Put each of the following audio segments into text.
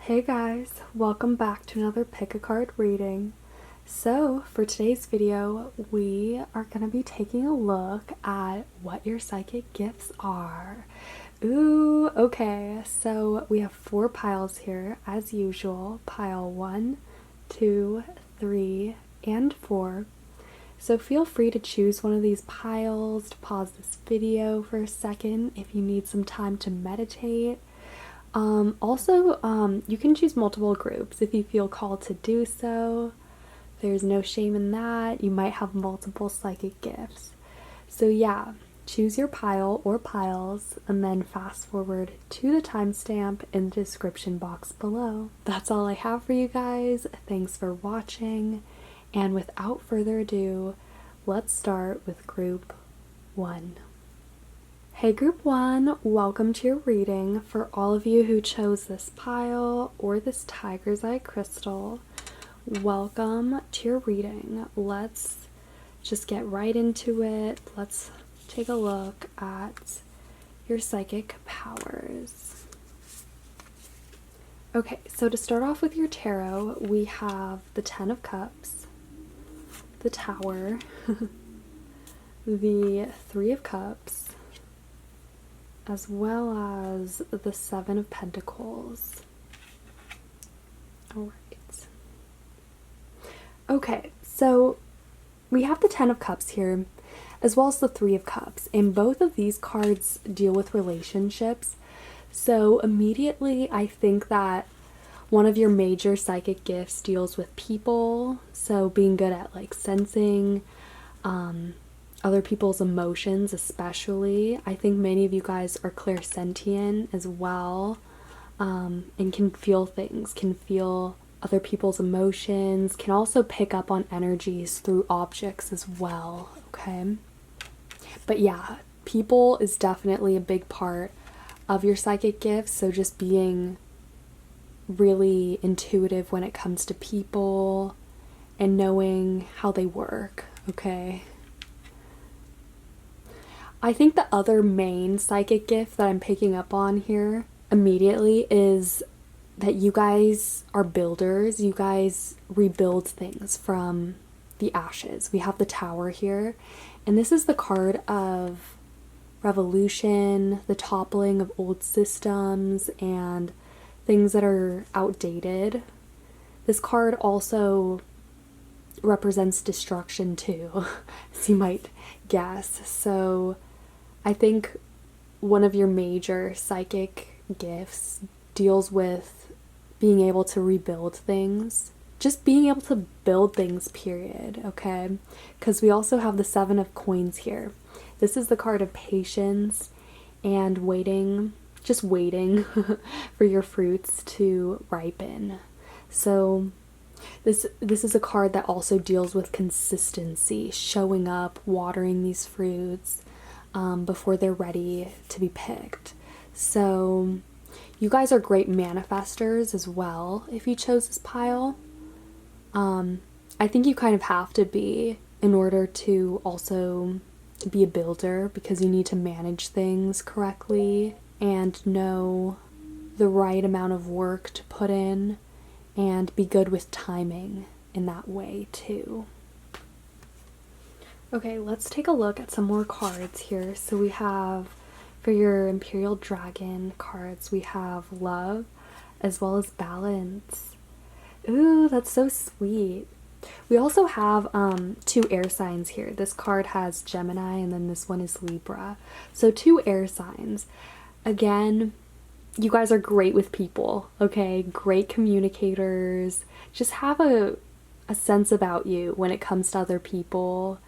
Hey guys, welcome back to another pick a card reading. So for today's video, we are going to be taking a look at what your psychic gifts are. Ooh, okay, so we have 4 piles here as usual. Pile 1, 2, 3, and 4. So feel free to choose one of these piles to pause this video for a second if you need some time to meditate. You can choose multiple groups if you feel called to do so. There's no shame in that. You might have multiple psychic gifts. So yeah, choose your pile or piles and then fast forward to the timestamp in the description box below. That's all I have for you guys. Thanks for watching. And without further ado, let's start with group 1. Hey group 1, welcome to your reading. For all of you who chose this pile or this tiger's eye crystal, welcome to your reading. Let's just get right into it. Let's take a look at your psychic powers. Okay, so to start off with your tarot, we have the 10 of Cups, the Tower, the 3 of Cups, as well as the 7 of Pentacles. Alright. Okay, so we have the 10 of Cups here, as well as the 3 of Cups, and both of these cards deal with relationships. So immediately I think that one of your major psychic gifts deals with people, so being good at like sensing, other people's emotions especially. I think many of you guys are clairsentient as well, and can feel things, can feel other people's emotions, can also pick up on energies through objects as well, okay? But yeah, people is definitely a big part of your psychic gifts, so just being really intuitive when it comes to people and knowing how they work, okay? I think the other main psychic gift that I'm picking up on here immediately is that you guys are builders. You guys rebuild things from the ashes. We have the Tower here, and this is the card of revolution, the toppling of old systems and things that are outdated. This card also represents destruction too, as you might guess. So I think one of your major psychic gifts deals with being able to rebuild things. Just being able to build things, period, okay? Because we also have the 7 of Coins here. This is the card of patience and waiting, just waiting for your fruits to ripen. So this is a card that also deals with consistency, showing up, watering these fruits before they're ready to be picked. So you guys are great manifestors as well if you chose this pile. I think you kind of have to be in order to also be a builder, because you need to manage things correctly and know the right amount of work to put in and be good with timing in that way too. Okay, let's take a look at some more cards here. So we have, for your Imperial Dragon cards, we have love as well as balance. Ooh, that's so sweet. We also have 2 air signs here. This card has Gemini and then this one is Libra. So 2 air signs. Again, you guys are great with people, okay? Great communicators. Just have a sense about you when it comes to other people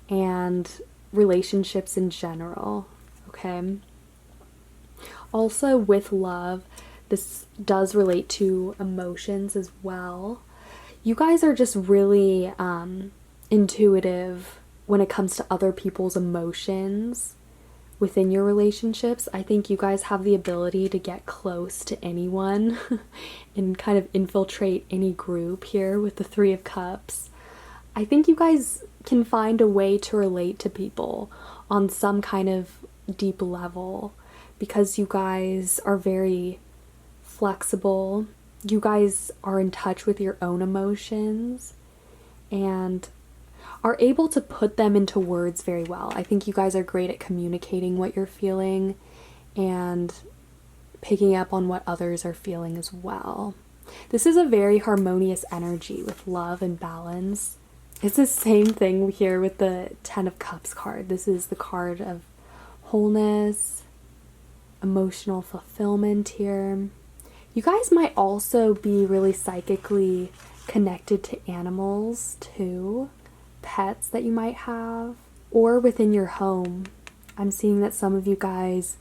and relationships in general, okay? Also with love, this does relate to emotions as well. You guys are just really intuitive when it comes to other people's emotions within your relationships. I think you guys have the ability to get close to anyone and kind of infiltrate any group here with the 3 of Cups. I think you guys can find a way to relate to people on some kind of deep level because you guys are very flexible you guys are in touch with your own emotions and are able to put them into words very well. I think you guys are great at communicating what you're feeling and picking up on what others are feeling as well. This is a very harmonious energy with love and balance. It's the same thing here with the Ten of Cups card. This is the card of wholeness, emotional fulfillment here. You guys might also be really psychically connected to animals too, pets that you might have, or within your home. I'm seeing that some of you guys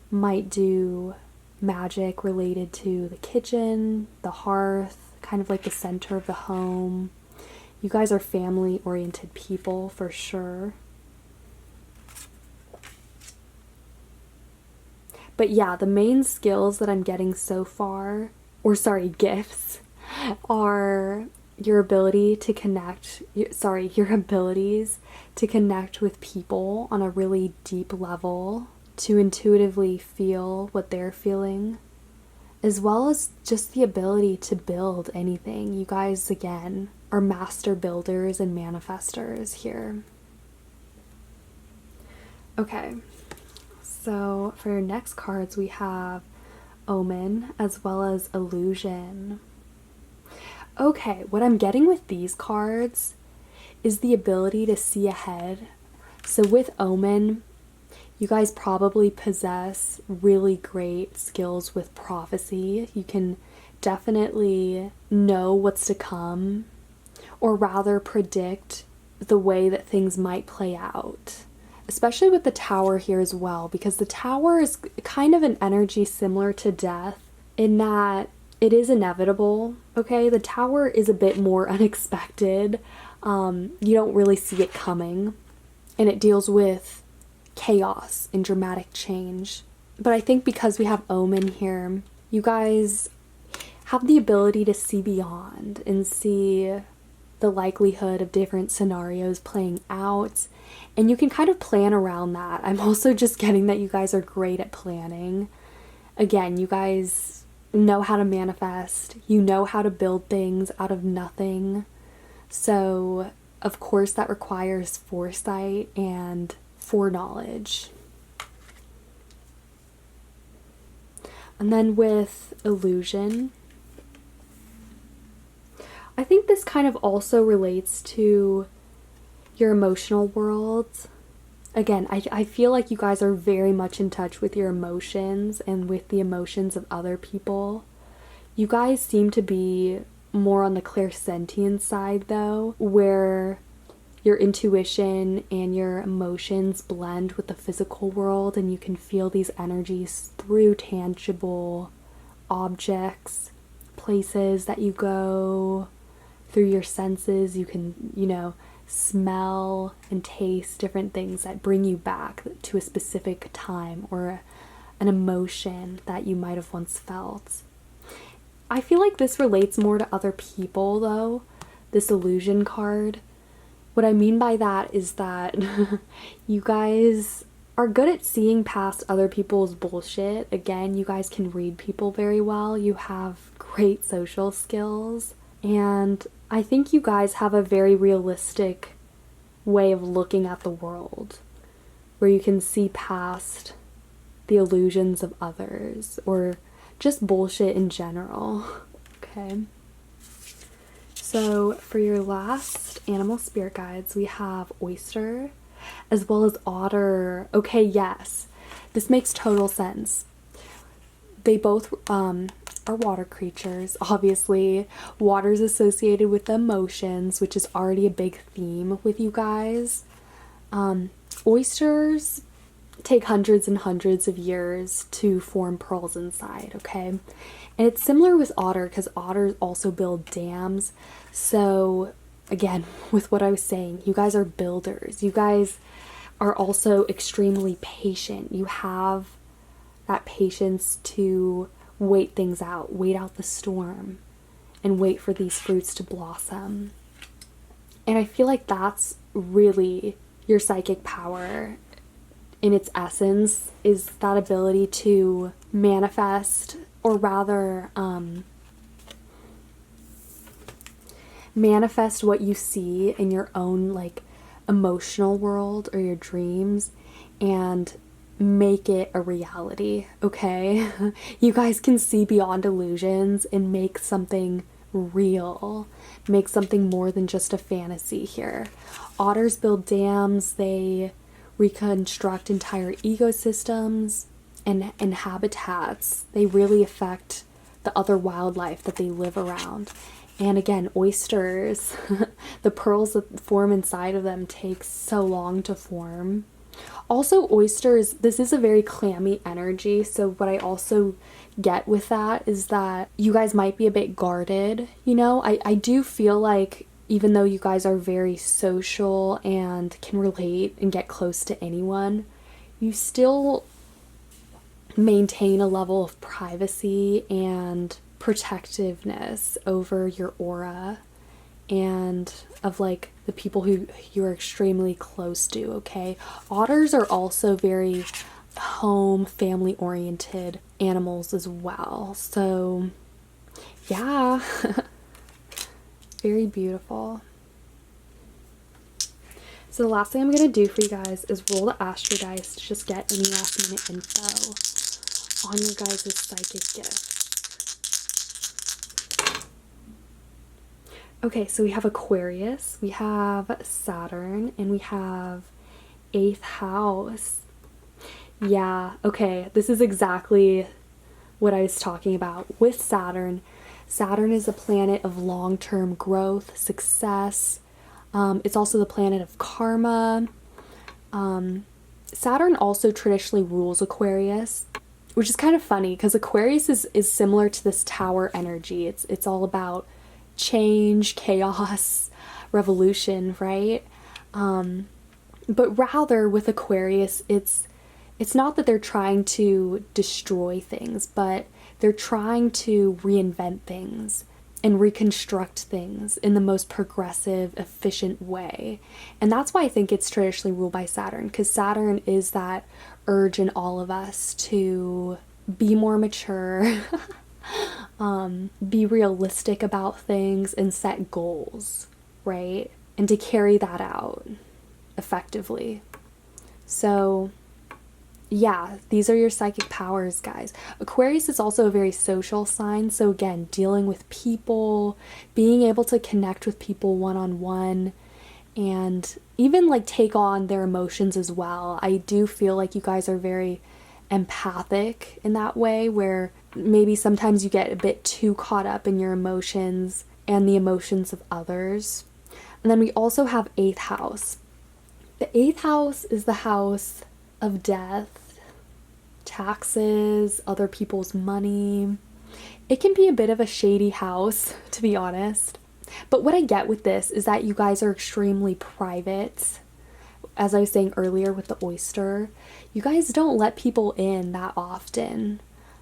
might do magic related to the kitchen, the hearth, kind of like the center of the home. You guys are family-oriented people for sure. But yeah, the main skills that I'm getting so far, gifts, are your ability to connect, your abilities to connect with people on a really deep level, to intuitively feel what they're feeling, as well as just the ability to build anything. You guys, again, are master builders and manifestors here. Okay, so for your next cards, we have Omen as well as Illusion. Okay, what I'm getting with these cards is the ability to see ahead. So with Omen, you guys probably possess really great skills with prophecy. You can definitely know what's to come, or rather predict the way that things might play out. Especially with the Tower here as well, because the Tower is kind of an energy similar to death in that it is inevitable, okay? The Tower is a bit more unexpected. You don't really see it coming, and it deals with chaos and dramatic change. But I think because we have Omen here, you guys have the ability to see beyond and see the likelihood of different scenarios playing out, and you can kind of plan around that. I'm also just getting that you guys are great at planning. Again, you guys know how to manifest, you know how to build things out of nothing. So, of course, that requires foresight and foreknowledge. And then with Illusion, I think this kind of also relates to your emotional world. Again, I feel like you guys are very much in touch with your emotions and with the emotions of other people. You guys seem to be more on the clairsentient side though, where your intuition and your emotions blend with the physical world, and you can feel these energies through tangible objects, places that you go, through your senses. You can, smell and taste different things that bring you back to a specific time or an emotion that you might have once felt. I feel like this relates more to other people though, this Illusion card. What I mean by that is that you guys are good at seeing past other people's bullshit. Again, you guys can read people very well. You have great social skills. And I think you guys have a very realistic way of looking at the world, where you can see past the illusions of others or just bullshit in general. Okay. So for your last animal spirit guides, we have Oyster as well as Otter. Okay, yes, this makes total sense. They both are water creatures. Obviously, water is associated with emotions, which is already a big theme with you guys. Oysters take hundreds and hundreds of years to form pearls inside, okay? And it's similar with otter, because otters also build dams. So again, with what I was saying, you guys are builders. You guys are also extremely patient. You have that patience to wait things out, wait out the storm, and wait for these fruits to blossom. And I feel like that's really your psychic power in its essence, is that ability to manifest, or rather manifest what you see in your own like emotional world or your dreams and make it a reality, okay? You guys can see beyond illusions and make something real, make something more than just a fantasy here. Otters build dams, they reconstruct entire ecosystems and habitats. They really affect the other wildlife that they live around. And again, oysters, the pearls that form inside of them take so long to form. Also, oysters, this is a very clammy energy, so what I also get with that is that you guys might be a bit guarded, you know? I do feel like even though you guys are very social and can relate and get close to anyone, you still maintain a level of privacy and protectiveness over your aura and of like the people who you're extremely close to, okay? Otters are also very home, family oriented animals as well. So, yeah, very beautiful. So the last thing I'm going to do for you guys is roll the astro dice to just get any last minute info on your guys' psychic gift. Okay, so we have Aquarius, we have Saturn, and we have 8th house. Yeah, okay, this is exactly what I was talking about with Saturn. Saturn is a planet of long-term growth, success. It's also the planet of karma. Saturn also traditionally rules Aquarius, which is kind of funny because Aquarius is similar to this tower energy. It's all about change, chaos, revolution, right? But rather with Aquarius, it's not that they're trying to destroy things, but they're trying to reinvent things and reconstruct things in the most progressive, efficient way. And that's why I think it's traditionally ruled by Saturn, because Saturn is that urge in all of us to be more mature, be realistic about things and set goals, right? And to carry that out effectively. So yeah, these are your psychic powers, guys. Aquarius is also a very social sign. So again, dealing with people, being able to connect with people one-on-one, and even like take on their emotions as well. I do feel like you guys are very empathic in that way, where maybe sometimes you get a bit too caught up in your emotions and the emotions of others. And then we also have 8th house. The 8th house is the house of death, taxes, other people's money. It can be a bit of a shady house, to be honest. But what I get with this is that you guys are extremely private. As I was saying earlier with the oyster, you guys don't let people in that often,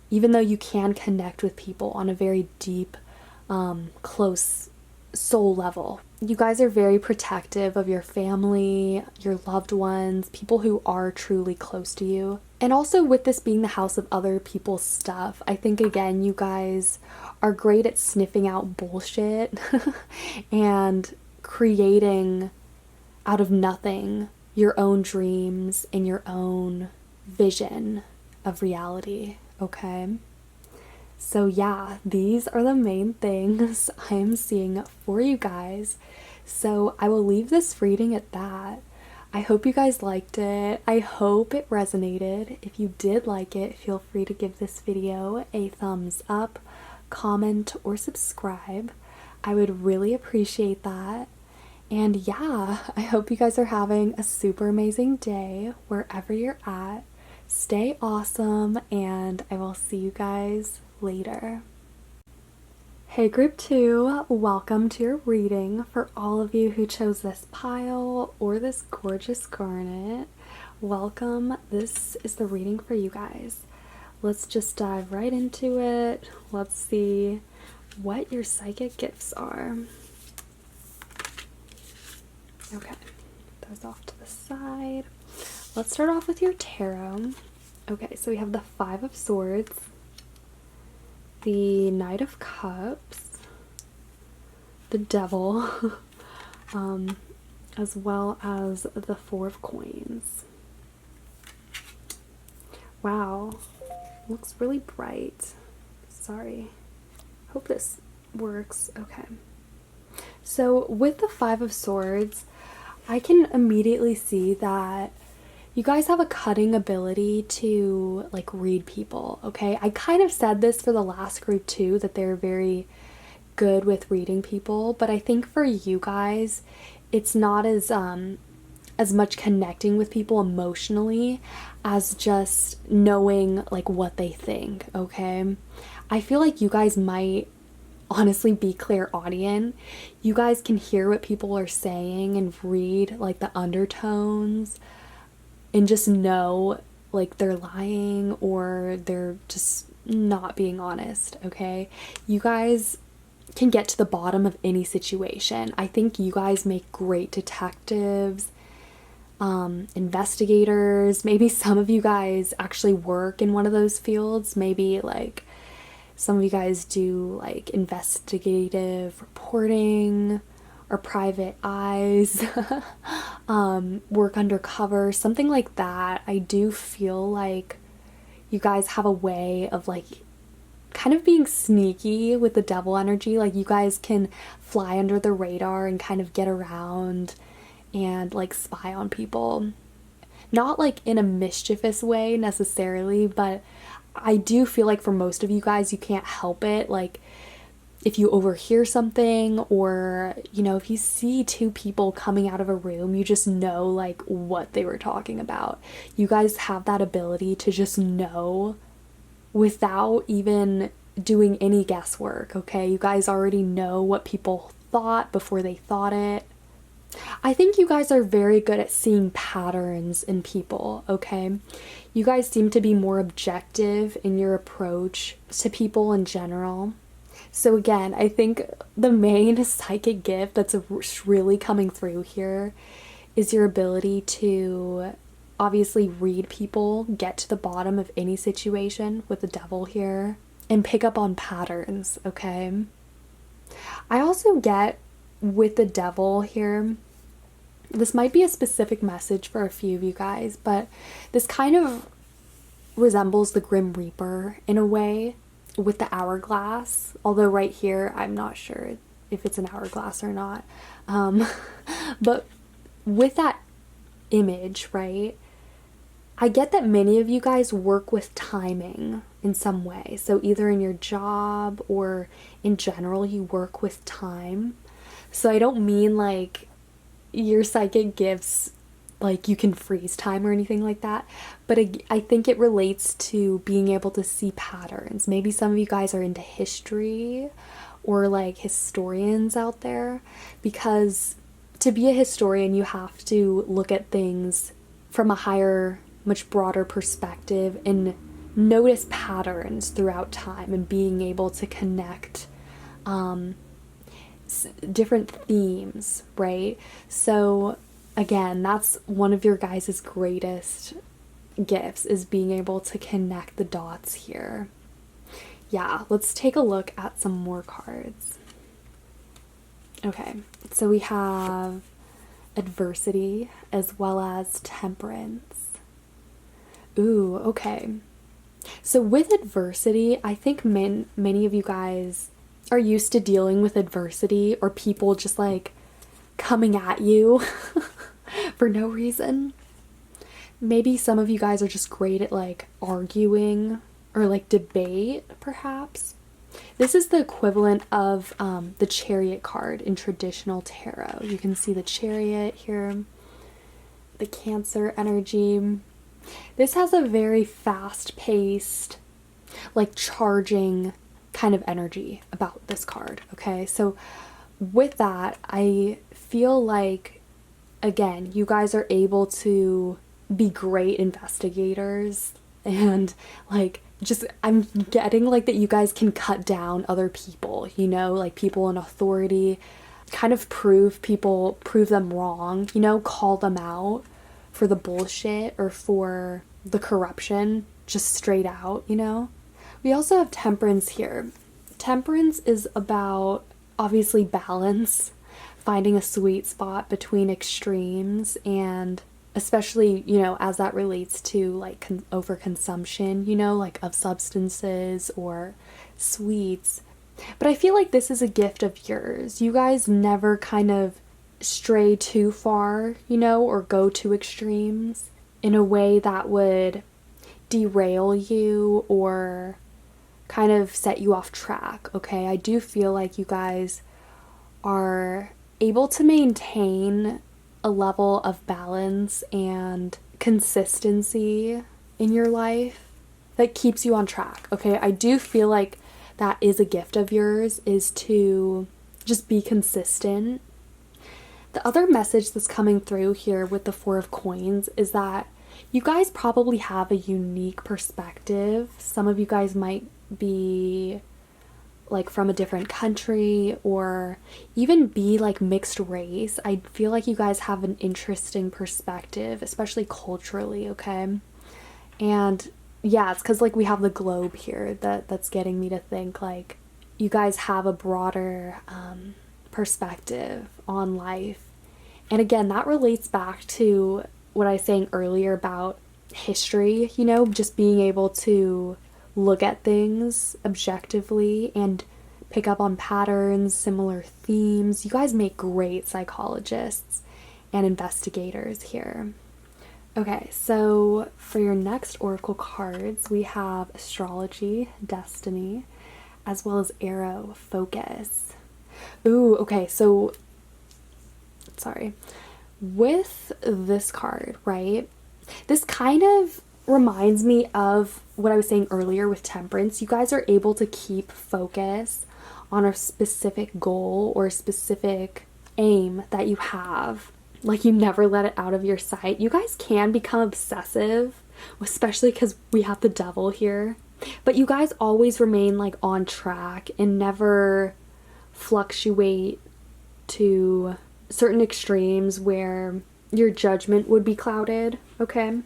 even though you can connect with people on a very deep, close soul level. You guys are very protective of your family, your loved ones, people who are truly close to you. And also with this being the house of other people's stuff, I think again you guys are great at sniffing out bullshit and creating out of nothing your own dreams and your own vision of reality, okay? So yeah, these are the main things I am seeing for you guys. So I will leave this reading at that. I hope you guys liked it. I hope it resonated. If you did like it, feel free to give this video a thumbs up, comment, or subscribe. I would really appreciate that. And yeah, I hope you guys are having a super amazing day wherever you're at. Stay awesome, and I will see you guys later. Hey group 2, welcome to your reading. For all of you who chose this pile or this gorgeous garnet, welcome. This is the reading for you guys. Let's just dive right into it. Let's see what your psychic gifts are. Okay, those off to the side. Let's start off with your tarot. Okay, so we have the 5 of Swords, the Knight of Cups, the devil, as well as the Four of Coins. Wow, looks really bright. Sorry. Hope this works. Okay. So with the Five of Swords, I can immediately see that you guys have a cutting ability to like read people, okay? I kind of said this for the last group too, that they're very good with reading people, but I think for you guys, it's not as much connecting with people emotionally as just knowing like what they think, okay? I feel like you guys might honestly be clairaudient. You guys can hear what people are saying and read like the undertones and just know like they're lying or they're just not being honest, okay? You guys can get to the bottom of any situation. I think you guys make great detectives, investigators. Maybe some of you guys actually work in one of those fields. Maybe like some of you guys do like investigative reporting or private eyes, work undercover, something like that. I do feel like you guys have a way of like kind of being sneaky with the devil energy. Like you guys can fly under the radar and kind of get around and like spy on people. Not like in a mischievous way necessarily, but I do feel like for most of you guys, you can't help it. Like if you overhear something or, you know, if you see two people coming out of a room, you just know like what they were talking about. You guys have that ability to just know without even doing any guesswork, okay? You guys already know what people thought before they thought it. I think you guys are very good at seeing patterns in people, okay? You guys seem to be more objective in your approach to people in general. So again, I think the main psychic gift that's really coming through here is your ability to obviously read people, get to the bottom of any situation with the devil here, and pick up on patterns, okay? I also get with the devil here, this might be a specific message for a few of you guys, but this kind of resembles the Grim Reaper in a way with the hourglass, although right here I'm not sure if it's an hourglass or not. But with that image, right, I get that many of you guys work with timing in some way. So either in your job or in general, you work with time. So I don't mean like your psychic gifts, like you can freeze time or anything like that. But I think it relates to being able to see patterns. Maybe some of you guys are into history or like historians out there, because to be a historian, you have to look at things from a higher, much broader perspective and notice patterns throughout time and being able to connect different themes, right? So again, that's one of your guys' greatest gifts, is being able to connect the dots here. Yeah, let's take a look at some more cards. Okay, so we have adversity as well as temperance. Ooh, okay. So with adversity, I think many of you guys are used to dealing with adversity or people just like coming at you for no reason. Maybe some of you guys are just great at like arguing or like debate, perhaps. This is the equivalent of the Chariot card in traditional tarot. You can see the Chariot here, the Cancer energy. This has a very fast-paced, like charging kind of energy about this card, okay? So with that, I feel like, again, you guys are able to be great investigators and like just, I'm getting like that you guys can cut down other people, you know, like people in authority, kind of prove them wrong, you know, call them out for the bullshit or for the corruption, just straight out, you know. We also have temperance here. Temperance is about obviously balance, finding a sweet spot between extremes, and especially, you know, as that relates to like overconsumption, you know, like of substances or sweets. But I feel like this is a gift of yours. You guys never kind of stray too far, you know, or go to extremes in a way that would derail you or kind of set you off track, okay? I do feel like you guys are able to maintain a level of balance and consistency in your life that keeps you on track, okay? I do feel like that is a gift of yours, is to just be consistent. The other message that's coming through here with the Four of Coins is that you guys probably have a unique perspective. Some of you guys might be like from a different country or even be like mixed race. I feel like you guys have an interesting perspective, especially culturally, okay? And yeah, it's because like we have the globe here that's getting me to think like you guys have a broader perspective on life. And again, that relates back to what I was saying earlier about history, you know, just being able to look at things objectively and pick up on patterns, similar themes. You guys make great psychologists and investigators here. Okay, so for your next oracle cards, we have astrology, destiny, as well as arrow, focus. Ooh, okay, so sorry. With this card, right? This kind of reminds me of what I was saying earlier with temperance. You guys are able to keep focus on a specific goal or a specific aim that you have. Like you never let it out of your sight. You guys can become obsessive, especially because we have the devil here. But you guys always remain like on track and never fluctuate to certain extremes where your judgment would be clouded, okay?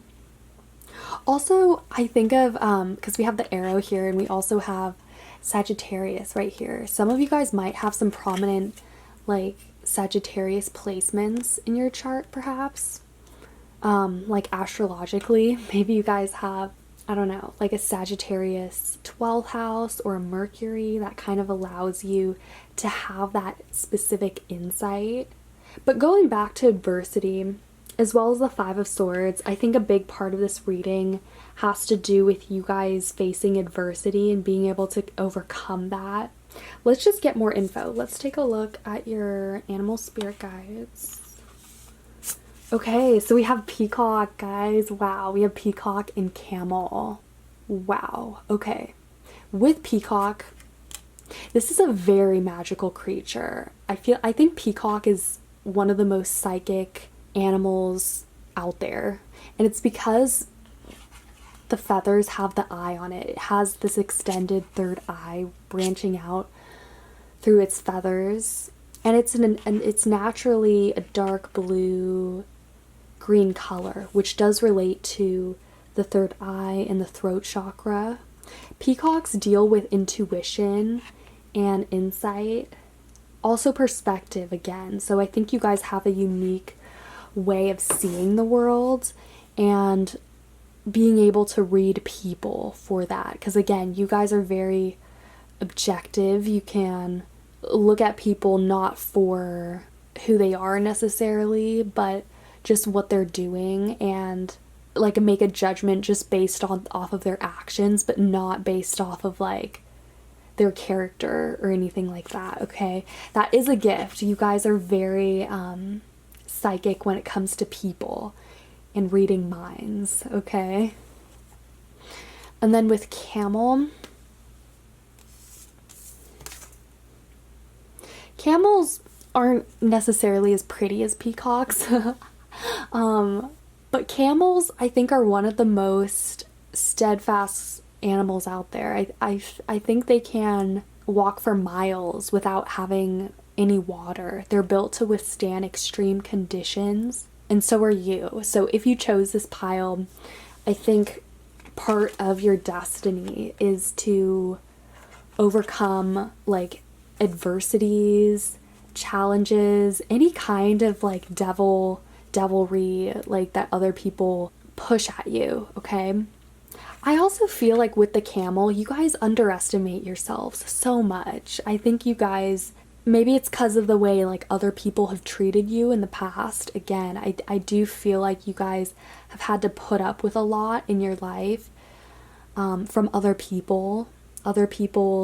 Also, I think of, because we have the arrow here and we also have Sagittarius right here. Some of you guys might have some prominent, like, Sagittarius placements in your chart, perhaps. Like, astrologically. Maybe you guys have, I don't know, like a Sagittarius 12th house or a Mercury that kind of allows you to have that specific insight. But going back to adversity, as well as the Five of Swords, I think a big part of this reading has to do with you guys facing adversity and being able to overcome that. Let's just get more info. Let's take a look at your animal spirit guides. Okay, so we have peacock, guys. Wow, we have peacock and camel. Wow, okay. With peacock, this is a very magical creature. I think peacock is one of the most psychic animals out there, and it's because the feathers have the eye on it. It has this extended third eye branching out through its feathers, and it's naturally a dark blue green color, which does relate to the third eye and the throat chakra. Peacocks deal with intuition and insight, also perspective again. So I think you guys have a unique way of seeing the world and being able to read people for that, because again, you guys are very objective. You can look at people not for who they are necessarily, but just what they're doing, and like make a judgment just based off of their actions, but not based off of like their character or anything like that, okay? That is a gift. You guys are very psychic when it comes to people and reading minds, okay? And then with camel, camels aren't necessarily as pretty as peacocks. But camels, I think, are one of the most steadfast animals out there. I think they can walk for miles without having any water. They're built to withstand extreme conditions, and so are you. So if you chose this pile, I think part of your destiny is to overcome like adversities, challenges, any kind of like devilry like that other people push at you, okay? I also feel like with the camel, you guys underestimate yourselves so much. I think you guys, maybe it's because of the way like other people have treated you in the past. Again, I do feel like you guys have had to put up with a lot in your life from other people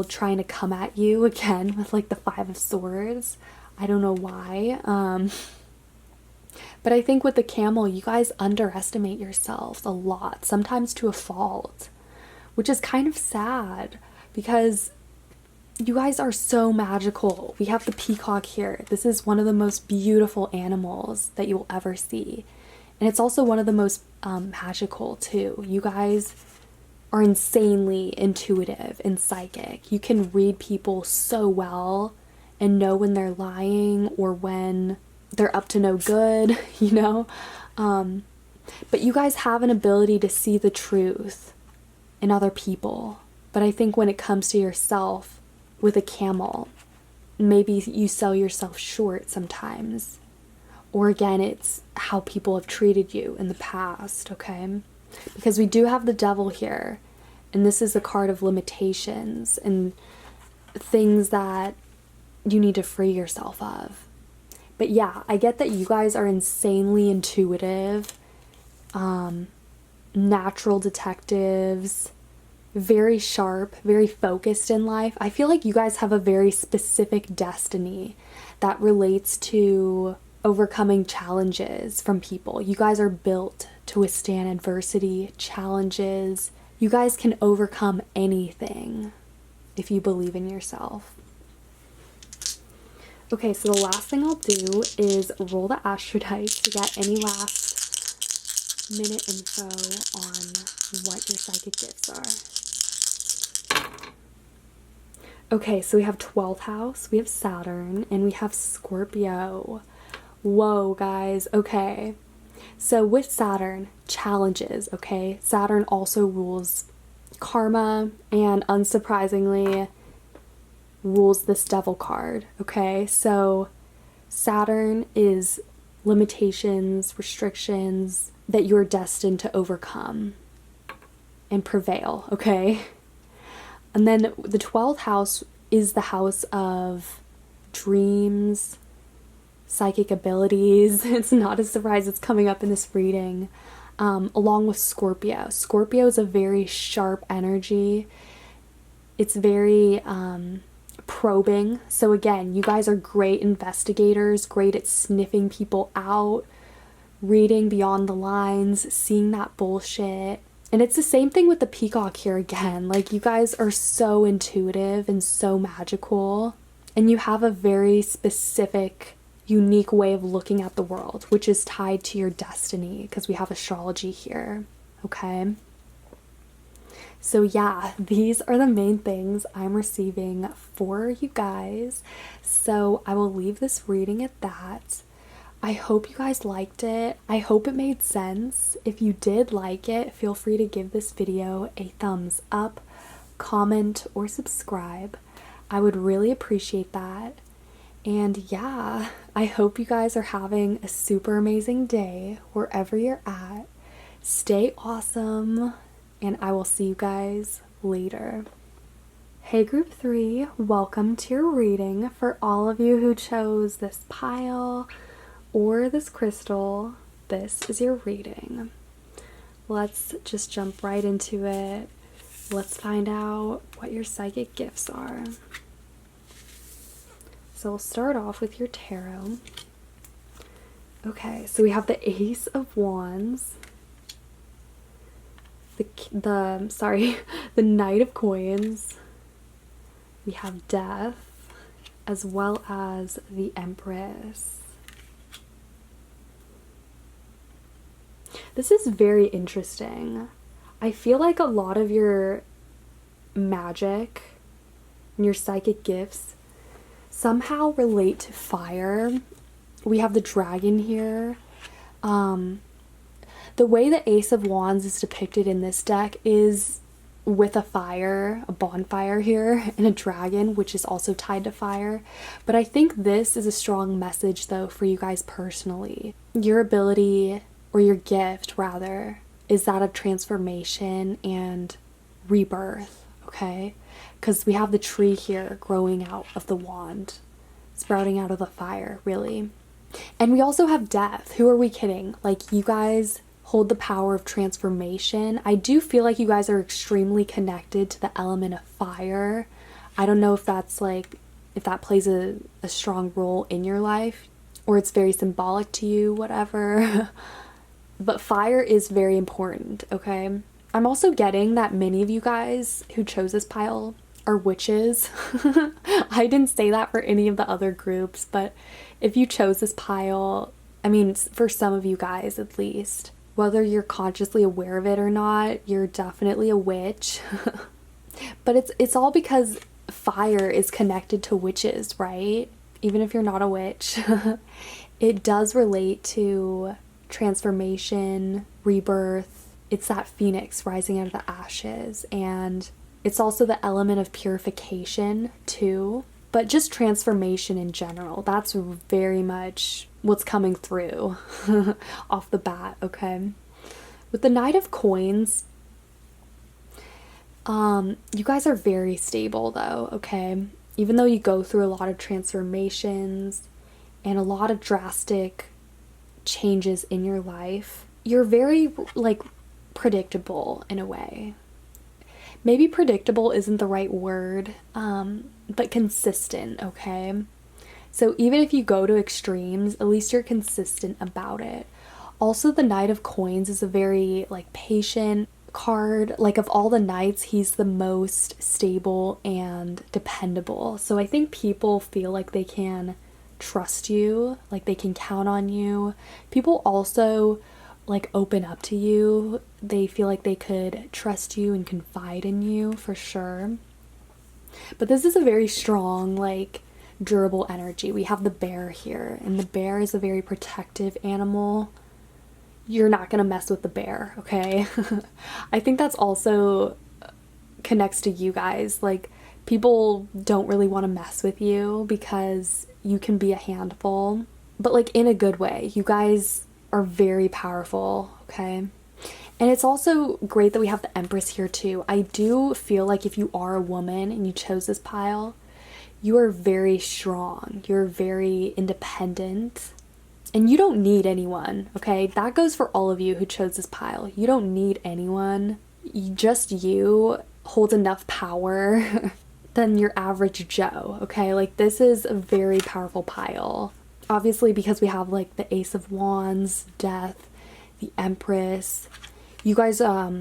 trying to come at you again with like the Five of Swords. I don't know why. But I think with the camel, you guys underestimate yourselves a lot, sometimes to a fault, which is kind of sad because you guys are so magical. We have the peacock here. This is one of the most beautiful animals that you will ever see. And it's also one of the most magical too. You guys are insanely intuitive and psychic. You can read people so well and know when they're lying or when they're up to no good, you know? But you guys have an ability to see the truth in other people. But I think when it comes to yourself, with a camel, maybe you sell yourself short sometimes. Or again, it's how people have treated you in the past, okay? Because we do have the devil here, and this is a card of limitations and things that you need to free yourself of. But yeah, I get that you guys are insanely intuitive, natural detectives, very sharp, very focused in life. I feel like you guys have a very specific destiny that relates to overcoming challenges from people. You guys are built to withstand adversity, challenges. You guys can overcome anything if you believe in yourself. Okay, so the last thing I'll do is roll the Astrodice to get any last minute info on what your psychic gifts are. Okay, so we have 12th house, we have Saturn, and we have Scorpio. Whoa, guys. Okay. So with Saturn, challenges, okay? Saturn also rules karma and unsurprisingly rules this devil card, okay? So Saturn is limitations, restrictions that you're destined to overcome and prevail, okay? And then the 12th house is the house of dreams, psychic abilities. It's not a surprise it's coming up in this reading, along with Scorpio. Scorpio is a very sharp energy. It's very probing. So again, you guys are great investigators, great at sniffing people out, reading beyond the lines, seeing that bullshit. And it's the same thing with the peacock here again. Like, you guys are so intuitive and so magical, and you have a very specific, unique way of looking at the world, which is tied to your destiny because we have astrology here, okay? So yeah, these are the main things I'm receiving for you guys. So I will leave this reading at that. I hope you guys liked it. I hope it made sense. If you did like it, feel free to give this video a thumbs up, comment, or subscribe. I would really appreciate that. And yeah, I hope you guys are having a super amazing day wherever you're at. Stay awesome, and I will see you guys later. Hey group 3, welcome to your reading. For all of you who chose this pile or this crystal, this is your reading. Let's just jump right into it. Let's find out what your psychic gifts are. So we'll start off with your tarot. Okay, so we have the Ace of Wands, the Knight of Coins. We have Death, as well as the Empress. This is very interesting. I feel like a lot of your magic and your psychic gifts somehow relate to fire. We have the dragon here. The way the Ace of Wands is depicted in this deck is with a fire, a bonfire here, and a dragon, which is also tied to fire. But I think this is a strong message, though, for you guys personally. Your ability, or your gift, rather, is that of transformation and rebirth, okay? Because we have the tree here growing out of the wand, sprouting out of the fire, really. And we also have death. Who are we kidding? Like, you guys hold the power of transformation. I do feel like you guys are extremely connected to the element of fire. I don't know if that's like, if that plays a strong role in your life, or it's very symbolic to you, whatever. But fire is very important, okay? I'm also getting that many of you guys who chose this pile are witches. I didn't say that for any of the other groups, but if you chose this pile, I mean, for some of you guys at least, whether you're consciously aware of it or not, you're definitely a witch. But it's all because fire is connected to witches, right? Even if you're not a witch. It does relate to transformation, rebirth. It's that phoenix rising out of the ashes, and it's also the element of purification too. But just transformation in general, that's very much what's coming through off the bat, okay? With the Knight of Coins, you guys are very stable though, okay? Even though you go through a lot of transformations and a lot of drastic changes in your life, you're very, like, predictable in a way. Maybe predictable isn't the right word, but consistent, okay? So even if you go to extremes, at least you're consistent about it. Also, the Knight of Coins is a very, like, patient card. Like, of all the knights, he's the most stable and dependable. So I think people feel like they can trust you, like they can count on you. People also, like, open up to you. They feel like they could trust you and confide in you for sure. But this is a very strong, like, durable energy. We have the bear here, and the bear is a very protective animal. You're not gonna mess with the bear, okay? I think that's also connects to you guys. Like, people don't really want to mess with you because you can be a handful, but, like, in a good way. You guys are very powerful, okay? And it's also great that we have the Empress here too. I do feel like if you are a woman and you chose this pile, you are very strong. You're very independent. And you don't need anyone, okay? That goes for all of you who chose this pile. You don't need anyone. Just you hold enough power than your average Joe, okay? Like, this is a very powerful pile. Obviously, because we have, like, the Ace of Wands, Death, the Empress. You guys are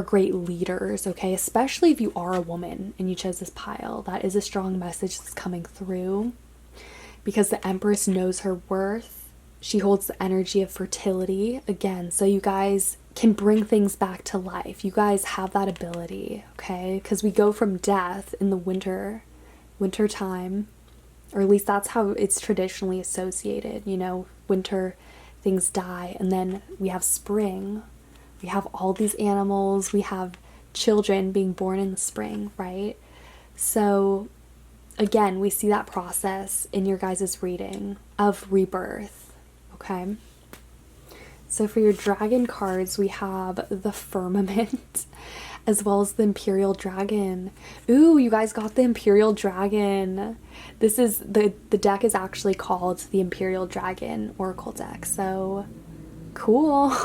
great leaders, okay? Especially if you are a woman and you chose this pile. That is a strong message that's coming through, because the Empress knows her worth. She holds the energy of fertility again, so you guys can bring things back to life. You guys have that ability, okay? Because we go from death in the winter time, or at least that's how it's traditionally associated, you know, winter, things die, and then we have spring. We have all these animals, we have children being born in the spring, right? So again, we see that process in your guys' reading of rebirth. Okay, so for your dragon cards, we have the Firmament as well as the Imperial Dragon. Ooh, you guys got the Imperial Dragon. This is, the deck is actually called the Imperial Dragon Oracle deck, so cool.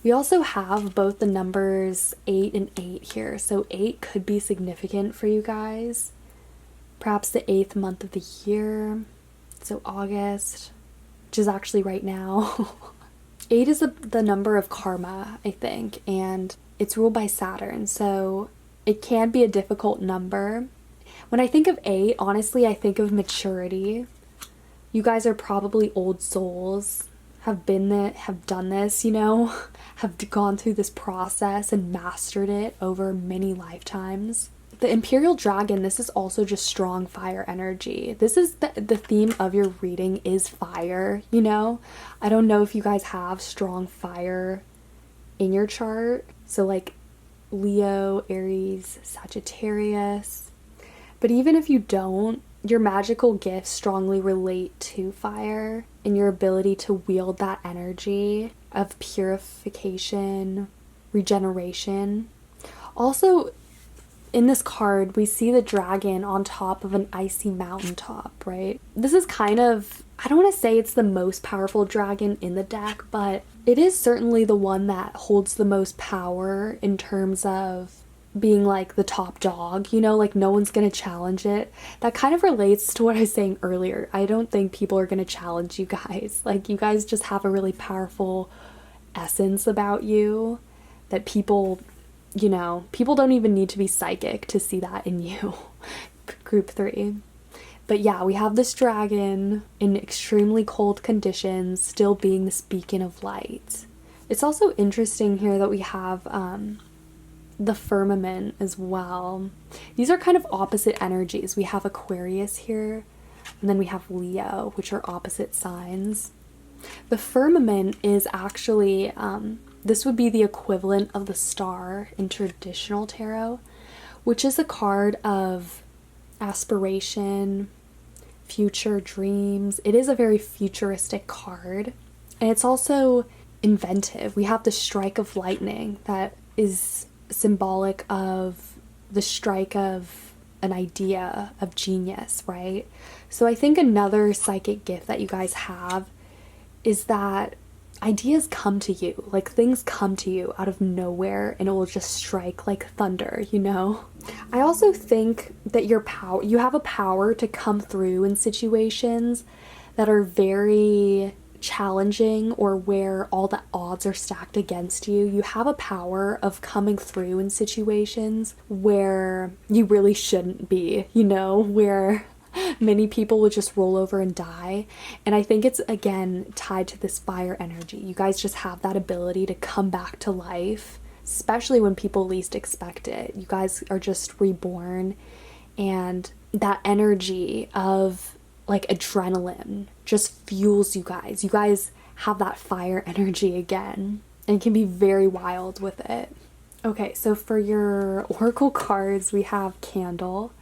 We also have both the numbers 8 and 8 here, so 8 could be significant for you guys. Perhaps the 8th month of the year, so August, which is actually right now. 8 is the number of karma, I think, and it's ruled by Saturn, so it can be a difficult number. When I think of 8, honestly, I think of maturity. You guys are probably old souls, have done this, you know, have gone through this process and mastered it over many lifetimes. The Imperial Dragon, this is also just strong fire energy. This is the theme of your reading is fire, you know? I don't know if you guys have strong fire in your chart. So, like, Leo, Aries, Sagittarius. But even if you don't, your magical gifts strongly relate to fire and your ability to wield that energy of purification, regeneration. Also, in this card, we see the dragon on top of an icy mountaintop, right? This is kind of, I don't want to say it's the most powerful dragon in the deck, but it is certainly the one that holds the most power in terms of being like the top dog, you know, like no one's gonna challenge it. That kind of relates to what I was saying earlier. I don't think people are gonna challenge you guys. Like, you guys just have a really powerful essence about you that people, you know, people don't even need to be psychic to see that in you. Group 3. But yeah, we have this dragon in extremely cold conditions, still being this beacon of light. It's also interesting here that we have the firmament as well. These are kind of opposite energies. We have Aquarius here, and then we have Leo, which are opposite signs. The firmament is actually, this would be the equivalent of the star in traditional tarot, which is a card of aspiration, future dreams. It is a very futuristic card, and it's also inventive. We have the strike of lightning that is symbolic of the strike of an idea of genius, right? So I think another psychic gift that you guys have is that ideas come to you, like things come to you out of nowhere and it will just strike like thunder, you know? I also think that you have a power to come through in situations that are very challenging or where all the odds are stacked against you. You have a power of coming through in situations where you really shouldn't be, you know, where many people would just roll over and die. And I think it's, again, tied to this fire energy. You guys just have that ability to come back to life, especially when people least expect it. You guys are just reborn, and that energy of like adrenaline just fuels you guys. You guys have that fire energy again and can be very wild with it. Okay, so for your oracle cards, we have Candle,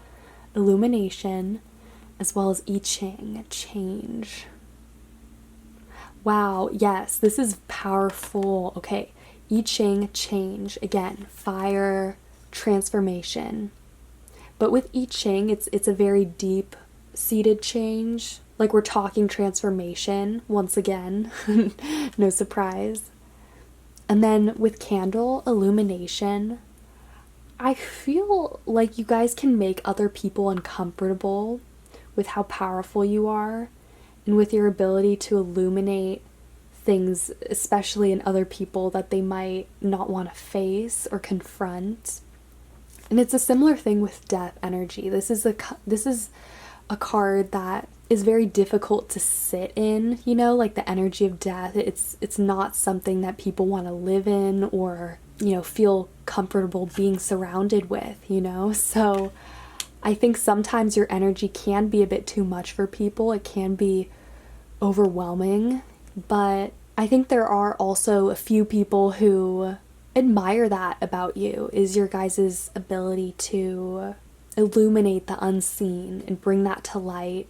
Illumination, as well as I Ching, Change. Wow, yes, this is powerful. Okay, I Ching, Change. Again, fire, transformation. But with I Ching, it's a very deep-seated change. Like, we're talking transformation once again. No surprise. And then with Candle, Illumination, I feel like you guys can make other people uncomfortable with how powerful you are and with your ability to illuminate things, especially in other people that they might not want to face or confront. And it's a similar thing with death energy. This is a card that is very difficult to sit in, you know, like the energy of death. It's not something that people want to live in or, you know, feel comfortable being surrounded with, you know. So I think sometimes your energy can be a bit too much for people. It can be overwhelming, but I think there are also a few people who admire that about you, is your guys' ability to illuminate the unseen and bring that to light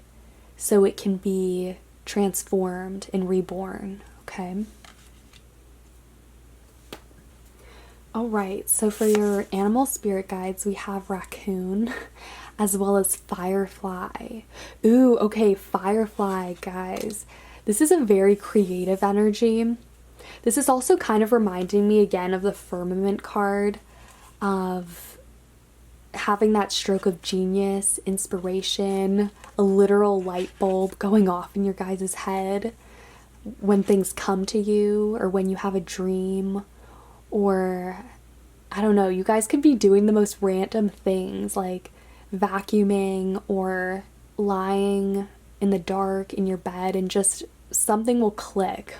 so it can be transformed and reborn, okay? All right, so for your animal spirit guides, we have raccoon as well as firefly. Ooh, okay, firefly, guys. This is a very creative energy. This is also kind of reminding me again of the firmament card, of having that stroke of genius, inspiration, a literal light bulb going off in your guys' head when things come to you or when you have a dream, or I don't know, you guys could be doing the most random things like vacuuming or lying in the dark in your bed and just something will click.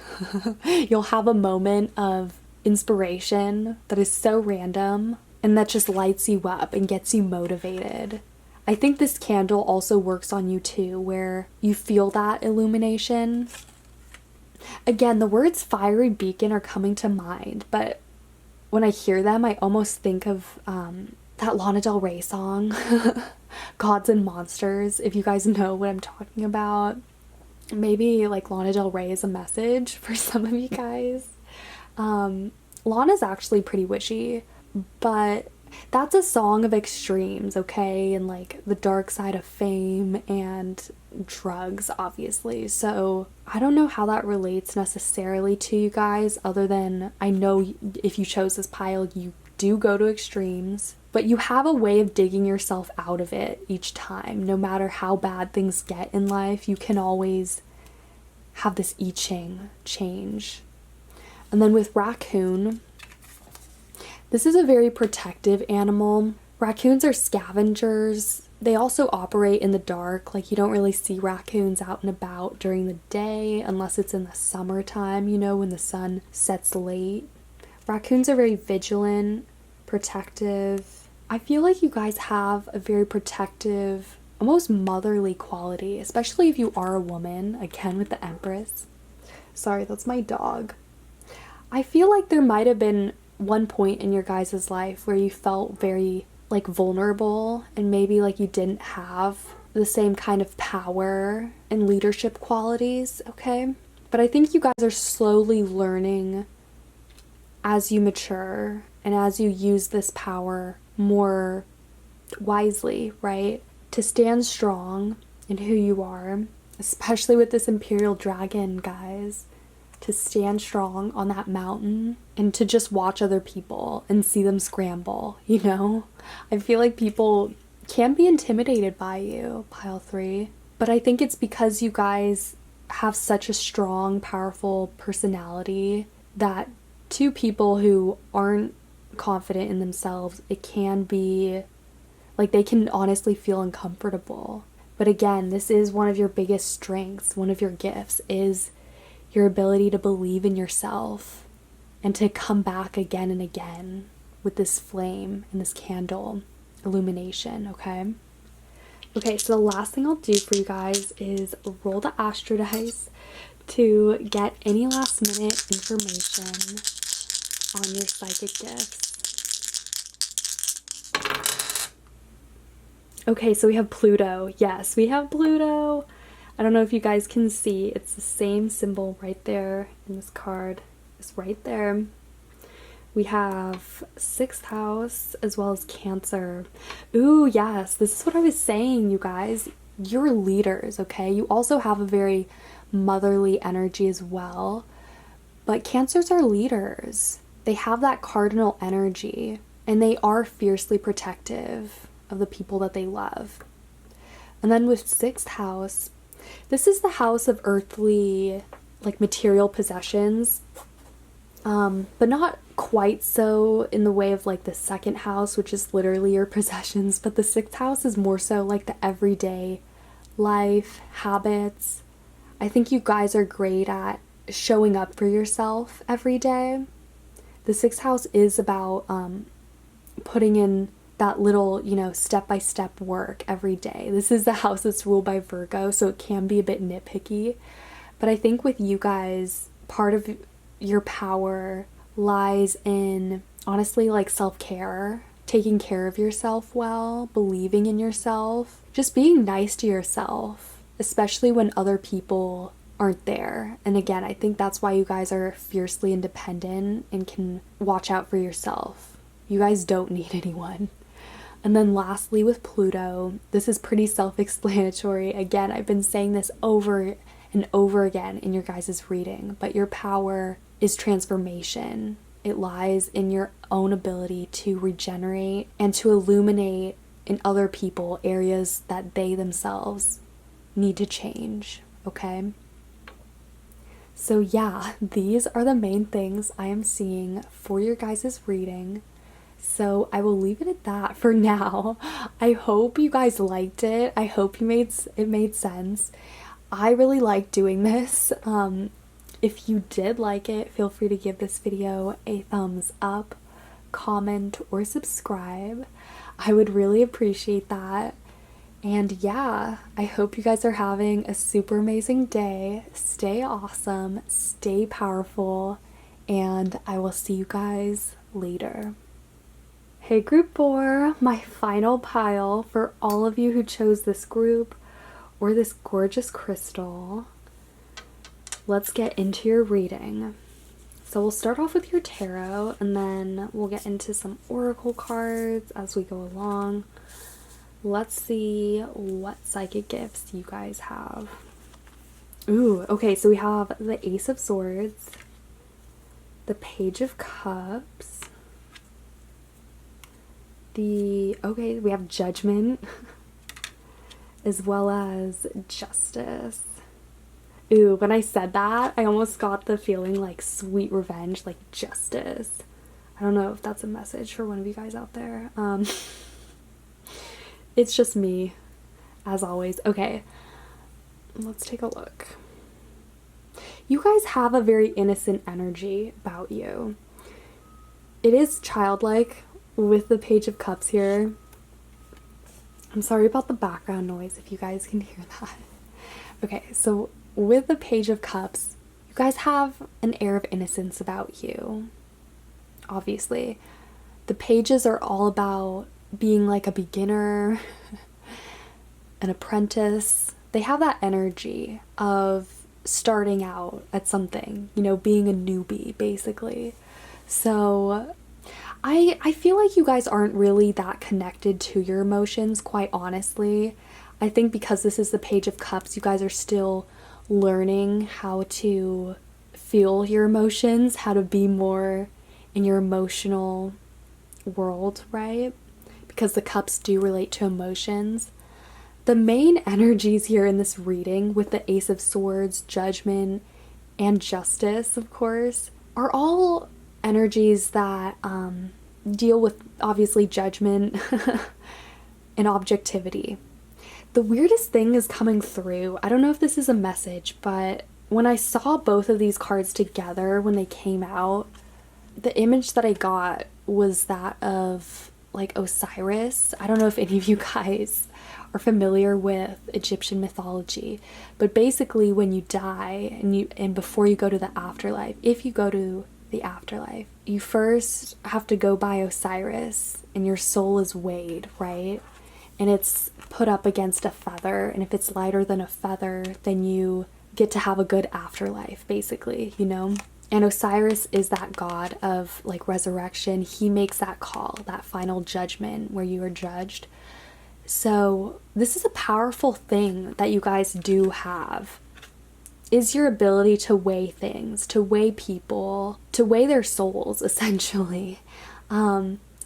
You'll have a moment of inspiration that is so random and that just lights you up and gets you motivated. I think this candle also works on you too, where you feel that illumination. Again, the words fiery beacon are coming to mind, but when I hear them, I almost think of that Lana Del Rey song, Gods and Monsters, if you guys know what I'm talking about. Maybe like Lana Del Rey is a message for some of you guys. Lana's actually pretty witchy, but that's a song of extremes, okay? And like the dark side of fame and drugs, obviously. So I don't know how that relates necessarily to you guys, other than I know if you chose this pile, you do go to extremes, but you have a way of digging yourself out of it each time. No matter how bad things get in life, you can always have this I Ching change. And then with raccoon, this is a very protective animal. Raccoons are scavengers. They also operate in the dark. Like, you don't really see raccoons out and about during the day unless it's in the summertime, you know, when the sun sets late. Raccoons are very vigilant, protective. I feel like you guys have a very protective, almost motherly quality, especially if you are a woman, again with the Empress. Sorry, that's my dog. I feel like there might have been one point in your guys' life where you felt very like vulnerable and maybe like you didn't have the same kind of power and leadership qualities, okay? But I think you guys are slowly learning as you mature and as you use this power more wisely, right? To stand strong in who you are, especially with this Imperial Dragon, guys. To stand strong on that mountain and to just watch other people and see them scramble, you know? I feel like people can be intimidated by you, pile 3. But I think it's because you guys have such a strong, powerful personality that to people who aren't confident in themselves, it can be like they can honestly feel uncomfortable. But again, this is one of your biggest strengths, one of your gifts is your ability to believe in yourself and to come back again and again with this flame and this candle illumination, okay? Okay, so the last thing I'll do for you guys is roll the astro dice to get any last minute information on your psychic gifts. Okay, so we have Pluto. Yes, we have Pluto. I don't know if you guys can see, it's the same symbol right there in this card. It's right there. We have 6th house as well as Cancer. Ooh, yes, this is what I was saying, you guys. You're leaders, okay? You also have a very motherly energy as well. But Cancers are leaders. They have that cardinal energy, and they are fiercely protective of the people that they love. And then with 6th house, this is the house of earthly, like, material possessions, but not quite so in the way of, like, the 2nd house, which is literally your possessions, but the 6th house is more so, like, the everyday life, habits. I think you guys are great at showing up for yourself every day. The 6th house is about putting in that little, you know, step-by-step work every day. This is the house that's ruled by Virgo, so it can be a bit nitpicky. But I think with you guys, part of your power lies in, honestly, like self-care, taking care of yourself well, believing in yourself, just being nice to yourself, especially when other people aren't there. And again, I think that's why you guys are fiercely independent and can watch out for yourself. You guys don't need anyone. And then lastly with Pluto, this is pretty self-explanatory. Again, I've been saying this over and over again in your guys' reading, but your power is transformation. It lies in your own ability to regenerate and to illuminate in other people areas that they themselves need to change, okay? So yeah, these are the main things I am seeing for your guys' reading. So I will leave it at that for now. I hope you guys liked it. I hope it made sense. I really like doing this. If you did like it, feel free to give this video a thumbs up, comment, or subscribe. I would really appreciate that. And yeah, I hope you guys are having a super amazing day. Stay awesome, stay powerful, and I will see you guys later. Hey group 4, my final pile for all of you who chose this group or this gorgeous crystal. Let's get into your reading. So we'll start off with your tarot and then we'll get into some oracle cards as we go along. Let's see what psychic gifts you guys have. Ooh, okay, so we have the Ace of Swords, the Page of Cups, we have Judgment, as well as Justice. Ooh, when I said that, I almost got the feeling like sweet revenge, like justice. I don't know if that's a message for one of you guys out there. It's just me, as always. Okay, let's take a look. You guys have a very innocent energy about you. It is childlike with the Page of Cups here. I'm sorry about the background noise if you guys can hear that. Okay, so with the Page of Cups, you guys have an air of innocence about you. Obviously, the pages are all about being like a beginner, an apprentice. They have that energy of starting out at something, you know, being a newbie, basically. So I feel like you guys aren't really that connected to your emotions, quite honestly. I think because this is the Page of Cups, you guys are still learning how to feel your emotions, how to be more in your emotional world, right? Because the cups do relate to emotions. The main energies here in this reading, with the Ace of Swords, Judgment, and Justice, of course, are all energies that deal with, obviously, judgment and objectivity. The weirdest thing is coming through. I don't know if this is a message, but when I saw both of these cards together when they came out, the image that I got was that of like Osiris. I don't know if any of you guys are familiar with Egyptian mythology, but basically when you die and before you go to the afterlife, if you go to the afterlife, you first have to go by Osiris and your soul is weighed, right? And it's put up against a feather, and if it's lighter than a feather, then you get to have a good afterlife, basically, you know? And Osiris is that god of like resurrection. He makes that call, that final judgment where you are judged. So this is a powerful thing that you guys do have, is your ability to weigh things, to weigh people, to weigh their souls, essentially.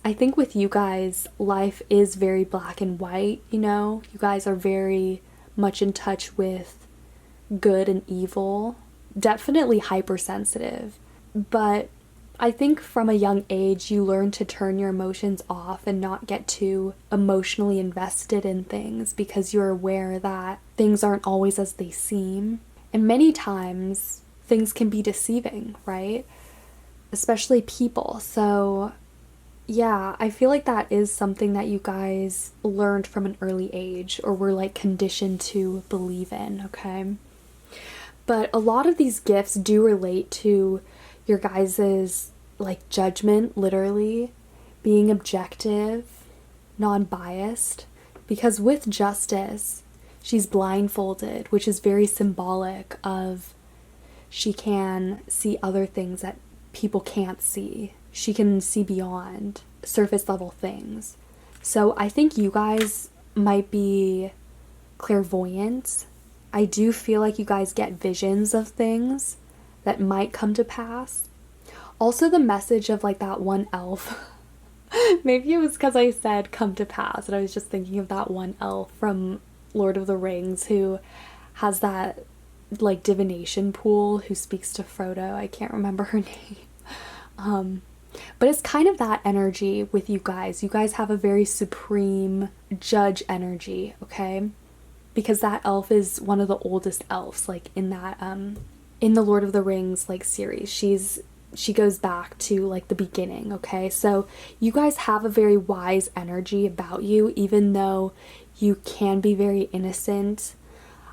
I think with you guys, life is very black and white, you know? You guys are very much in touch with good and evil. Definitely hypersensitive. But I think from a young age, you learn to turn your emotions off and not get too emotionally invested in things because you're aware that things aren't always as they seem. And many times, things can be deceiving, right? Especially people. So yeah, I feel like that is something that you guys learned from an early age or were like conditioned to believe in, okay? But a lot of these gifts do relate to your guys's like judgment, literally, being objective, non-biased. Because with Justice, she's blindfolded, which is very symbolic of she can see other things that people can't see. She can see beyond surface level things. So I think you guys might be clairvoyant. I do feel like you guys get visions of things that might come to pass. Also the message of like that one elf. Maybe it was because I said come to pass and I was just thinking of that one elf from Lord of the Rings who has that like divination pool who speaks to Frodo. I can't remember her name. But it's kind of that energy with you guys. You guys have a very supreme judge energy, okay? Because that elf is one of the oldest elves, like in that in the Lord of the Rings like series. She goes back to like the beginning, okay? So you guys have a very wise energy about you, even though you can be very innocent.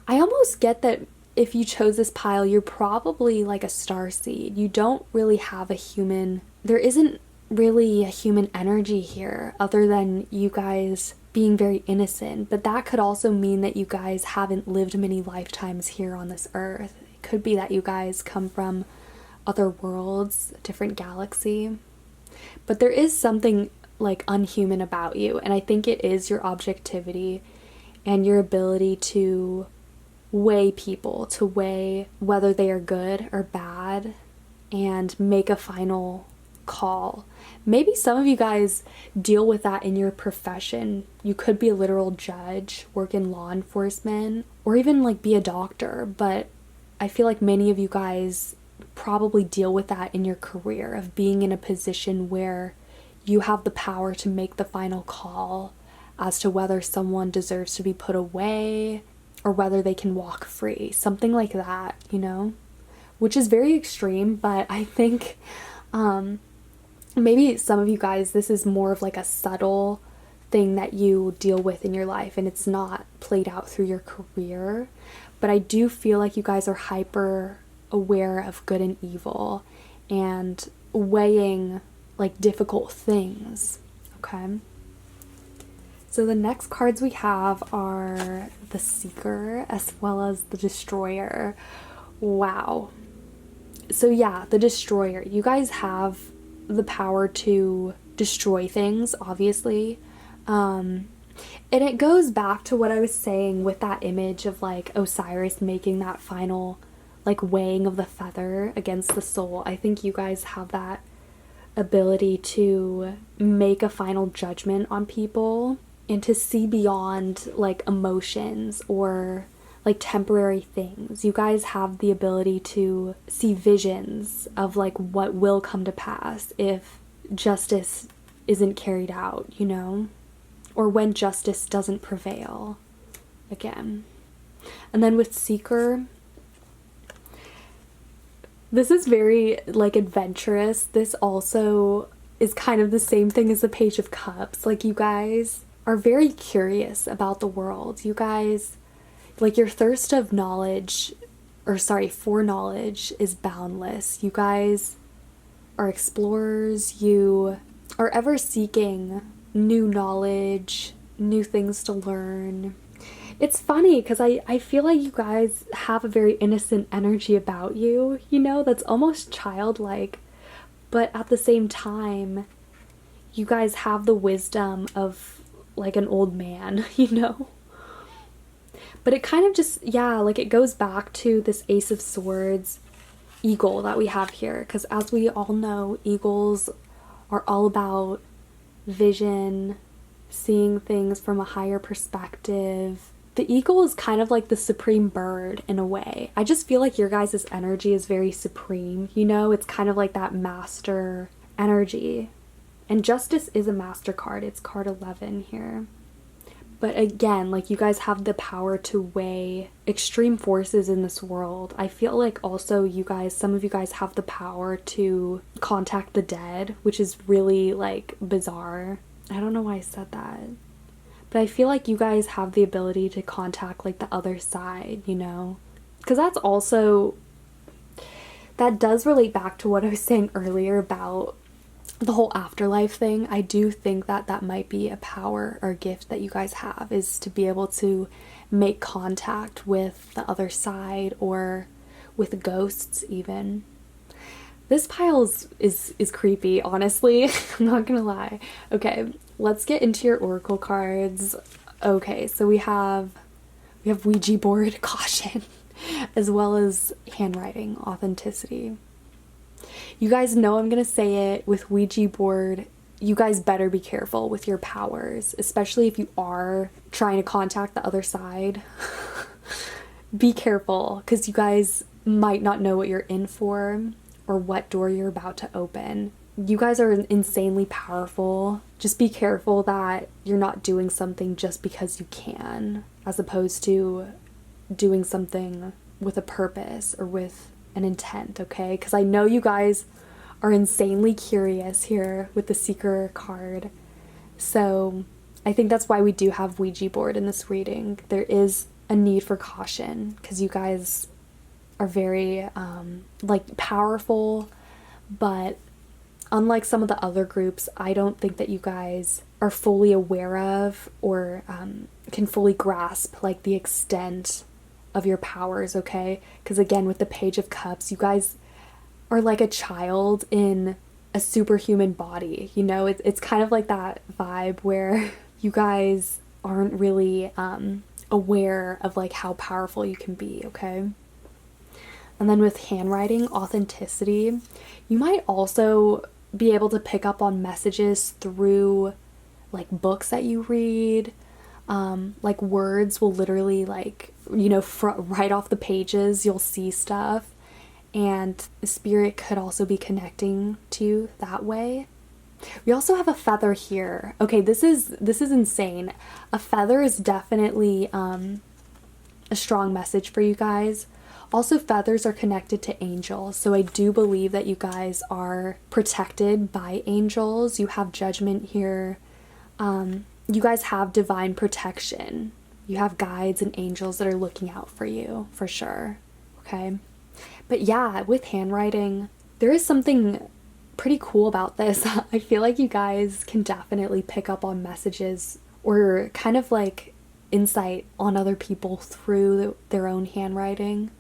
I almost get that if you chose this pile, you're probably like a starseed. You don't really have a human, there isn't really a human energy here other than you guys being very innocent, but that could also mean that you guys haven't lived many lifetimes here on this earth. It could be that you guys come from other worlds, a different galaxy. But there is something like unhuman about you, and I think it is your objectivity and your ability to weigh people, to weigh whether they are good or bad, and make a final call. Maybe some of you guys deal with that in your profession. You could be a literal judge, work in law enforcement, or even like be a doctor, but I feel like many of you guys probably deal with that in your career of being in a position where you have the power to make the final call as to whether someone deserves to be put away or whether they can walk free. Something like that, you know? Which is very extreme, but I think maybe some of you guys, this is more of like a subtle thing that you deal with in your life and it's not played out through your career. But I do feel like you guys are hyper aware of good and evil and weighing like difficult things, okay? So the next cards we have are the Seeker as well as the Destroyer. Wow. So yeah, the Destroyer. You guys have the power to destroy things, obviously. And it goes back to what I was saying with that image of like Osiris making that final like weighing of the feather against the soul. I think you guys have that ability to make a final judgment on people and to see beyond like emotions or like temporary things. You guys have the ability to see visions of like what will come to pass if justice isn't carried out, you know, or when justice doesn't prevail again. And then with Seeker, this is very like adventurous. This also is kind of the same thing as the Page of Cups. Like you guys are very curious about the world. You guys, like your thirst of knowledge, or sorry, for knowledge is boundless. You guys are explorers. You are ever seeking new knowledge, new things to learn. It's funny because I feel like you guys have a very innocent energy about you, you know, that's almost childlike, but at the same time, you guys have the wisdom of like an old man, you know? But it kind of just, yeah, like it goes back to this Ace of Swords eagle that we have here, because as we all know, eagles are all about vision, seeing things from a higher perspective. The eagle is kind of like the supreme bird in a way. I just feel like your guys' energy is very supreme, you know? It's kind of like that master energy. And Justice is a master card. It's card 11 here. But again, like you guys have the power to weigh extreme forces in this world. I feel like also you guys, some of you guys have the power to contact the dead, which is really like bizarre. I don't know why I said that. But I feel like you guys have the ability to contact like the other side, you know? Because that's also, that does relate back to what I was saying earlier about the whole afterlife thing. I do think that that might be a power or gift that you guys have, is to be able to make contact with the other side or with ghosts even. This pile is creepy, honestly. I'm not gonna lie. Okay, let's get into your oracle cards. Okay, so we have Ouija board, caution, as well as handwriting, authenticity. You guys know I'm gonna say it, with Ouija board, you guys better be careful with your powers, especially if you are trying to contact the other side. Be careful, because you guys might not know what you're in for or what door you're about to open. You guys are insanely powerful. Just be careful that you're not doing something just because you can, as opposed to doing something with a purpose or with an intent, okay? Because I know you guys are insanely curious here with the Seeker card. So I think that's why we do have Ouija board in this reading. There is a need for caution because you guys are very like powerful, but unlike some of the other groups, I don't think that you guys are fully aware of or can fully grasp like the extent of your powers, okay? Because again, with the Page of Cups, you guys are like a child in a superhuman body, you know? It's kind of like that vibe where you guys aren't really aware of like how powerful you can be, okay? And then with handwriting, authenticity, you might also be able to pick up on messages through like books that you read. Like words will literally like, you know, right off the pages, you'll see stuff. And spirit could also be connecting to you that way. We also have a feather here. Okay, this is insane. A feather is definitely a strong message for you guys. Also, feathers are connected to angels, so I do believe that you guys are protected by angels. You have judgment here. You guys have divine protection. You have guides and angels that are looking out for you, for sure. Okay? But yeah, with handwriting, there is something pretty cool about this. I feel like you guys can definitely pick up on messages or kind of like insight on other people through their own handwriting.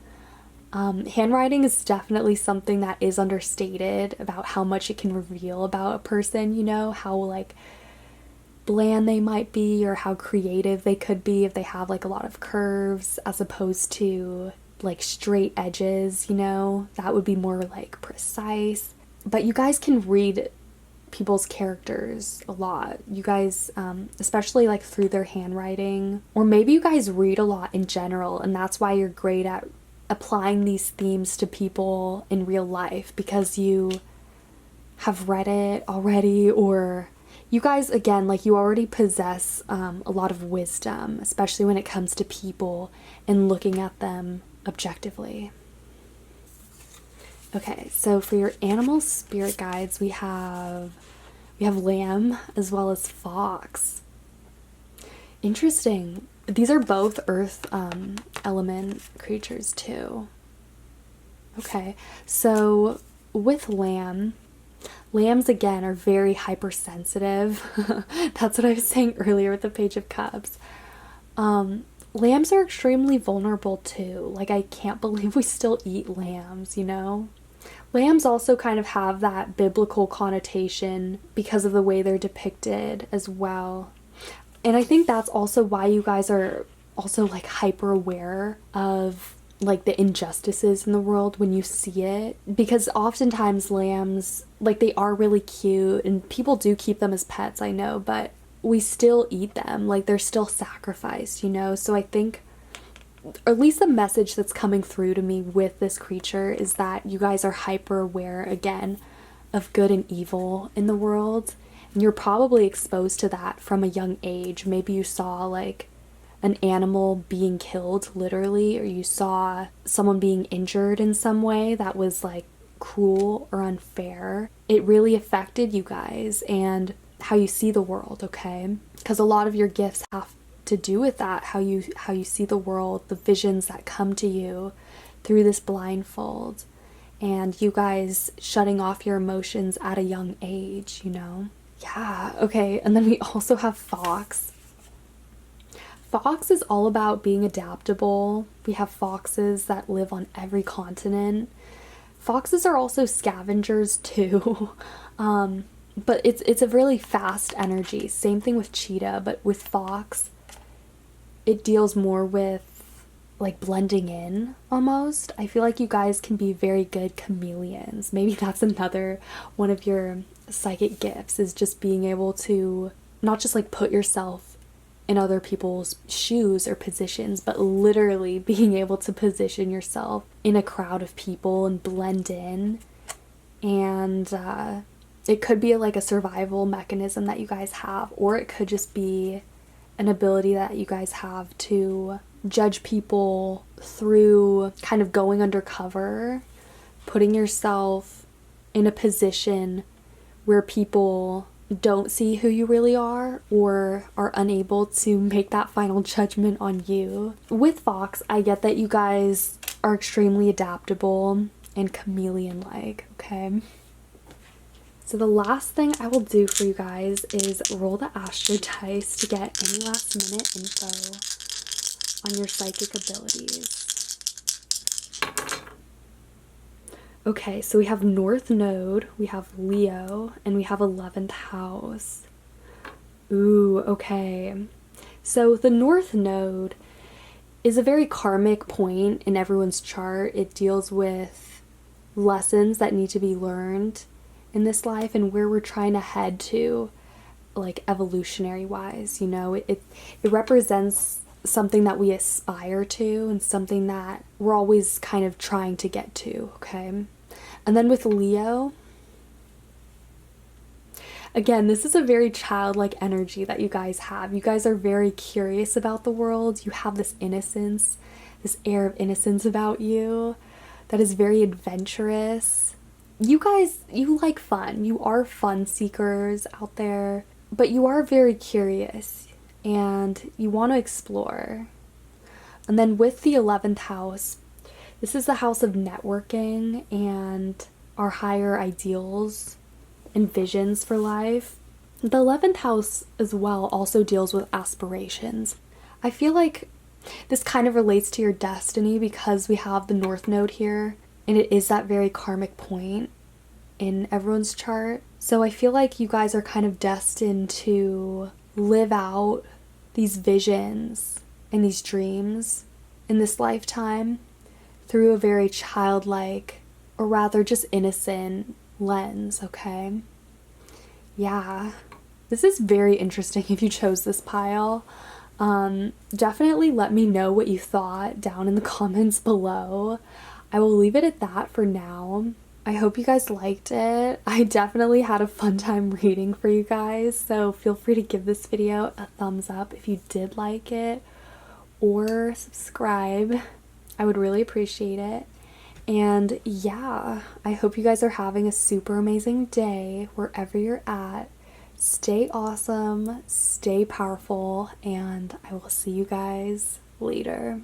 Handwriting is definitely something that is understated about how much it can reveal about a person, you know, how like bland they might be or how creative they could be if they have like a lot of curves as opposed to like straight edges, you know, that would be more like precise. But you guys can read people's characters a lot. You guys, especially like through their handwriting, or maybe you guys read a lot in general and that's why you're great at applying these themes to people in real life because you have read it already, or you guys, again, like you already possess a lot of wisdom, especially when it comes to people and looking at them objectively. Okay, so for your animal spirit guides, we have lamb as well as fox. Interesting. These are both earth element creatures too. Okay, so with lambs again are very hypersensitive. That's what I was saying earlier with the Page of Cups. Lambs are extremely vulnerable too. Like, I can't believe we still eat lambs, you know? Lambs also kind of have that biblical connotation because of the way they're depicted as well. And I think that's also why you guys are also like hyper aware of like the injustices in the world when you see it, because oftentimes lambs, like, they are really cute and people do keep them as pets, I know, but we still eat them, like they're still sacrificed, you know? So I think, or at least the message that's coming through to me with this creature is that you guys are hyper aware again of good and evil in the world. And you're probably exposed to that from a young age. Maybe you saw like an animal being killed literally, or you saw someone being injured in some way that was like cruel or unfair. It really affected you guys and how you see the world, okay? Because a lot of your gifts have to do with that, how you see the world, the visions that come to you through this blindfold, and you guys shutting off your emotions at a young age, you know? Yeah, okay, and then we also have fox. Fox is all about being adaptable. We have foxes that live on every continent. Foxes are also scavengers too. But it's a really fast energy. Same thing with cheetah, but with fox, it deals more with like blending in almost. I feel like you guys can be very good chameleons. Maybe that's another one of your psychic gifts, is just being able to not just like put yourself in other people's shoes or positions, but literally being able to position yourself in a crowd of people and blend in. And it could be like a survival mechanism that you guys have, or it could just be an ability that you guys have to judge people through kind of going undercover, putting yourself in a position where people don't see who you really are or are unable to make that final judgment on you. With fox, I get that you guys are extremely adaptable and chameleon-like, okay? So the last thing I will do for you guys is roll the Astro dice to get any last minute info on your psychic abilities. Okay, so we have North Node, we have Leo, and we have 11th house. Ooh, okay. So the North Node is a very karmic point in everyone's chart. It deals with lessons that need to be learned in this life and where we're trying to head to, like evolutionary wise, you know. It represents something that we aspire to and something that we're always kind of trying to get to, okay? And then with Leo, again, this is a very childlike energy that you guys have. You guys are very curious about the world. You have this innocence, this air of innocence about you that is very adventurous. You guys, you like fun. You are fun seekers out there, but you are very curious and you want to explore. And then with the 11th house, this is the house of networking and our higher ideals and visions for life. The 11th house as well also deals with aspirations. I feel like this kind of relates to your destiny because we have the North Node here and it is that very karmic point in everyone's chart. So I feel like you guys are kind of destined to live out these visions and these dreams in this lifetime through a very childlike, or rather just innocent lens, okay? Yeah, this is very interesting if you chose this pile. Definitely let me know what you thought down in the comments below. I will leave it at that for now. I hope you guys liked it. I definitely had a fun time reading for you guys, so feel free to give this video a thumbs up if you did like it, or subscribe. I would really appreciate it. And yeah, I hope you guys are having a super amazing day wherever you're at. Stay awesome, stay powerful, and I will see you guys later.